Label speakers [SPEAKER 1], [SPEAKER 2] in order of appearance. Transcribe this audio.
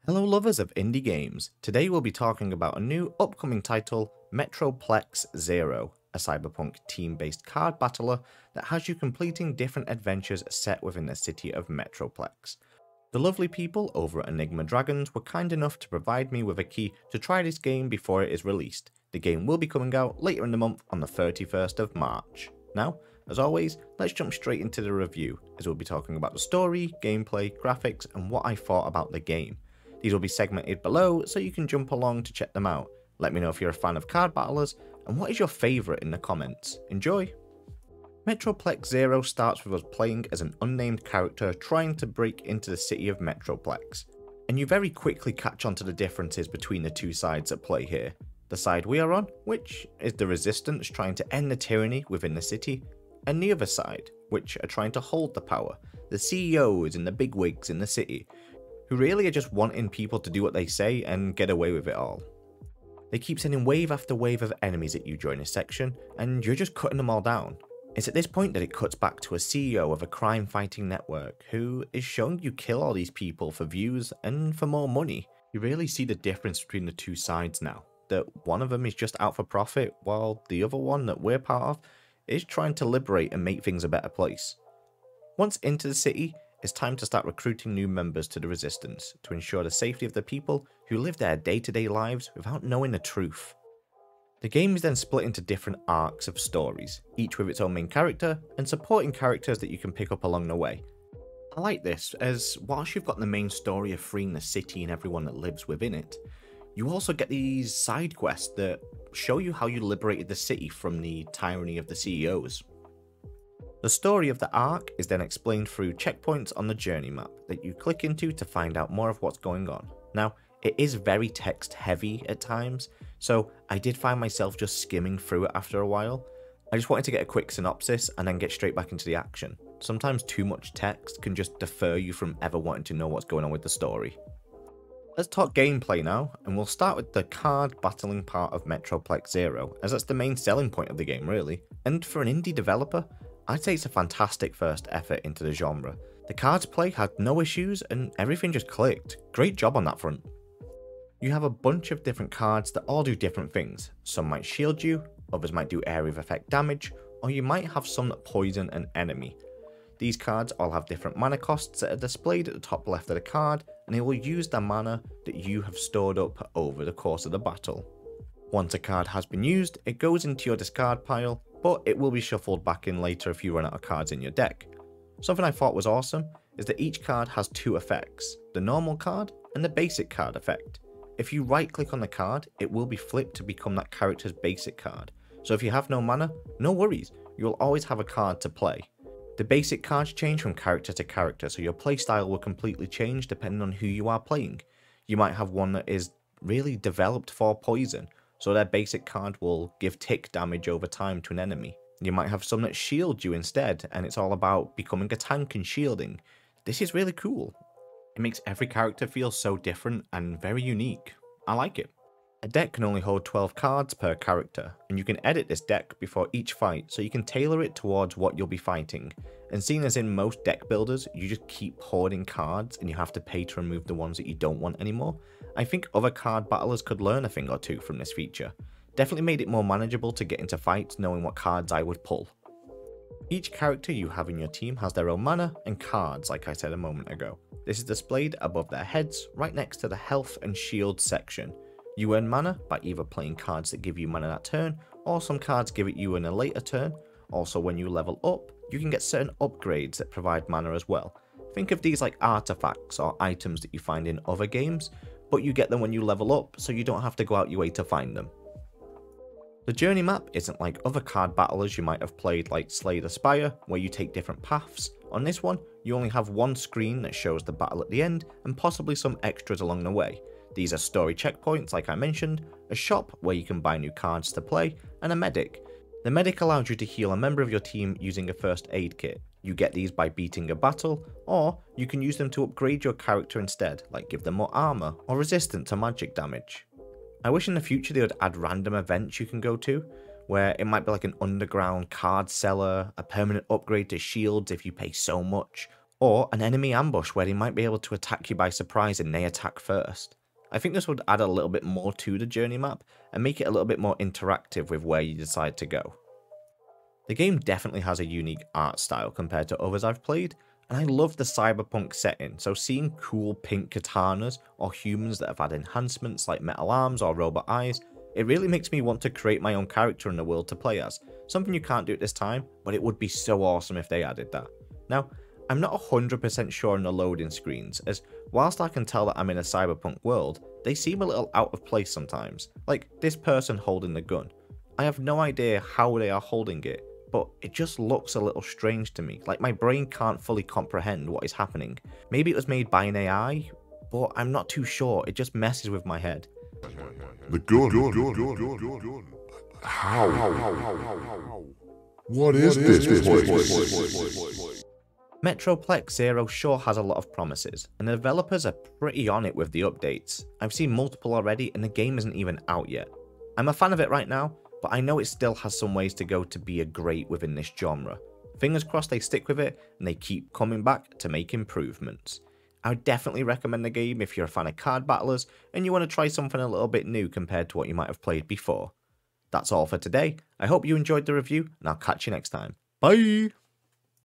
[SPEAKER 1] Hello lovers of indie games, today we'll be talking about a new upcoming title, Metroplex Zero, a cyberpunk team-based card battler that has you completing different adventures set within the city of Metroplex. The lovely people over at Enigma Dragons were kind enough to provide me with a key to try this game before it is released. The game will be coming out later in the month on the 31st of March. Now, as always, let's jump straight into the review, as we'll be talking about the story, gameplay, graphics, and what I thought about the game. These will be segmented below, so you can jump along to check them out. Let me know if you're a fan of card battlers, and what is your favourite in the comments. Enjoy! Metroplex Zero starts with us playing as an unnamed character trying to break into the city of Metroplex. And you very quickly catch on to the differences between the two sides at play here. The side we are on, which is the resistance trying to end the tyranny within the city, and the other side, which are trying to hold the power, the CEOs and the bigwigs in the city, who really are just wanting people to do what they say and get away with it all. They keep sending wave after wave of enemies at you during this section, and you're just cutting them all down. It's at this point that it cuts back to a CEO of a crime fighting network who is showing you kill all these people for views and for more money. You really see the difference between the two sides now, that one of them is just out for profit while the other one that we're part of is trying to liberate and make things a better place. Once into the city, it's time to start recruiting new members to the resistance to ensure the safety of the people who live their day-to-day lives without knowing the truth. The game is then split into different arcs of stories, each with its own main character and supporting characters that you can pick up along the way. I like this, as whilst you've got the main story of freeing the city and everyone that lives within it, you also get these side quests that show you how you liberated the city from the tyranny of the CEOs. The story of the arc is then explained through checkpoints on the journey map that you click into to find out more of what's going on. Now, it is very text heavy at times, so I did find myself just skimming through it after a while. I just wanted to get a quick synopsis and then get straight back into the action. Sometimes too much text can just defer you from ever wanting to know what's going on with the story. Let's talk gameplay now, and we'll start with the card battling part of Metroplex Zero, as that's the main selling point of the game really, and for an indie developer, I'd say it's a fantastic first effort into the genre. The cards play had no issues and everything just clicked. Great job on that front. You have a bunch of different cards that all do different things. Some might shield you, others might do area of effect damage, or you might have some that poison an enemy. These cards all have different mana costs that are displayed at the top left of the card, and they will use the mana that you have stored up over the course of the battle. Once a card has been used, it goes into your discard pile, but it will be shuffled back in later if you run out of cards in your deck. Something I thought was awesome is that each card has two effects, the normal card and the basic card effect. If you right click on the card, it will be flipped to become that character's basic card. So if you have no mana, no worries, you'll always have a card to play. The basic cards change from character to character, so your playstyle will completely change depending on who you are playing. You might have one that is really developed for poison, so their basic card will give tick damage over time to an enemy. You might have some that shield you instead, and it's all about becoming a tank and shielding. This is really cool. It makes every character feel so different and very unique. I like it. A deck can only hold 12 cards per character, and you can edit this deck before each fight so you can tailor it towards what you'll be fighting. And seeing as in most deck builders, you just keep hoarding cards and you have to pay to remove the ones that you don't want anymore, I think other card battlers could learn a thing or two from this feature. Definitely made it more manageable to get into fights knowing what cards I would pull. Each character you have in your team has their own mana and cards, like I said a moment ago. This is displayed above their heads, right next to the health and shield section. You earn mana by either playing cards that give you mana that turn, or some cards give it you in a later turn. Also, when you level up, you can get certain upgrades that provide mana as well. Think of these like artifacts or items that you find in other games, but you get them when you level up, so you don't have to go out your way to find them. The journey map isn't like other card battlers you might have played like Slay the Spire, where you take different paths. On this one, you only have one screen that shows the battle at the end, and possibly some extras along the way. These are story checkpoints like I mentioned, a shop where you can buy new cards to play, and a medic. The medic allows you to heal a member of your team using a first aid kit. You get these by beating a battle, or you can use them to upgrade your character instead, like give them more armor or resistant to magic damage. I wish in the future they would add random events you can go to, where it might be like an underground card seller, a permanent upgrade to shields if you pay so much, Or an enemy ambush where they might be able to attack you by surprise and they attack first. I think this would add a little bit more to the journey map and make it a little bit more interactive with where you decide to go. The game definitely has a unique art style compared to others I've played, and I love the cyberpunk setting, so seeing cool pink katanas or humans that have had enhancements like metal arms or robot eyes, it really makes me want to create my own character in the world to play as, something you can't do at this time, but it would be so awesome if they added that. Now, I'm not 100% sure on the loading screens, as whilst I can tell that I'm in a cyberpunk world, they seem a little out of place sometimes, like this person holding the gun. I have no idea how they are holding it, but it just looks a little strange to me, like my brain can't fully comprehend what is happening. Maybe it was made by an AI, but I'm not too sure, it just messes with my head.
[SPEAKER 2] The gun. How? What is this place?
[SPEAKER 1] Metroplex Zero sure has a lot of promises, and the developers are pretty on it with the updates. I've seen multiple already and the game isn't even out yet. I'm a fan of it right now, but I know it still has some ways to go to be a great within this genre. Fingers crossed they stick with it and they keep coming back to make improvements. I would definitely recommend the game if you're a fan of card battlers and you want to try something a little bit new compared to what you might have played before. That's all for today. I hope you enjoyed the review and I'll catch you next time. Bye!